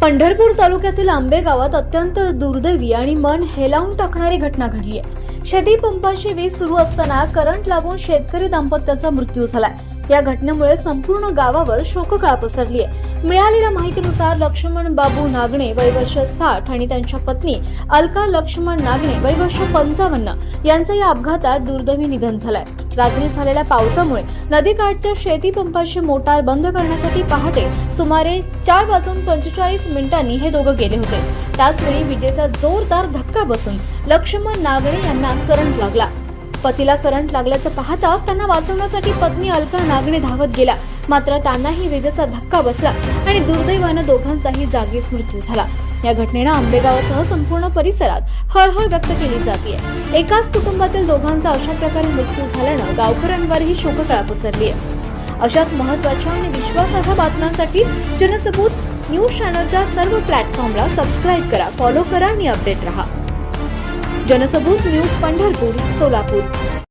पंढरपूर तालुक्यातील आंबे गावात अत्यंत दुर्दैवी आणि मन हेलावून टाकणारी घटना घडली आहे। शेती पंपाची वीज सुरू असताना करंट लागून शेतकरी दाम्पत्याचा मृत्यू झालाय। या घटनेमुळे संपूर्ण गावावर शोककळा पसरली आहे। मिळालेल्या माहितीनुसार लक्ष्मण बाबू नागणे वय वर्ष 60 आणि त्यांच्या पत्नी अलका लक्ष्मण नागणे वय वर्ष 55 यांचं या अपघातात दुर्दैवी निधन झालंय। रात्री झालेल्या पावसामुळे नदीकाठच्या शेती पंपाची मोटार बंद करण्यासाठी पहाटे सुमारे 4:45 हे दोघं गेले होते। त्याचवेळी विजेचा जोरदार धक्का बसून लक्ष्मण नागणे यांना करंट लागला। पतीला करंट लागल्याचं पाहताच त्यांना वाचवण्यासाठी पत्नी अलका नागणे धावत गेला, मात्र त्यांनाही विजेचा धक्का बसला आणि दुर्दैवानं दोघांचाही जागीच मृत्यू झाला। या घटनेनं आंबेगावासह संपूर्ण परिसरात हळहळ व्यक्त केली जाते। एकाच कुटुंबातील दोघांचा अशा प्रकारे मृत्यू झाल्यानं गावकऱ्यांवरही शोककळा पसरली आहे। अशाच महत्त्वाच्या आणि विश्वासार्ह बातम्यांसाठी जनसबूत न्यूज चॅनलच्या सर्व प्लॅटफॉर्मला सबस्क्राईब करा, फॉलो करा आणि अपडेट रहा। जनसबूत न्यूज पंढरपूर, सोलापूर।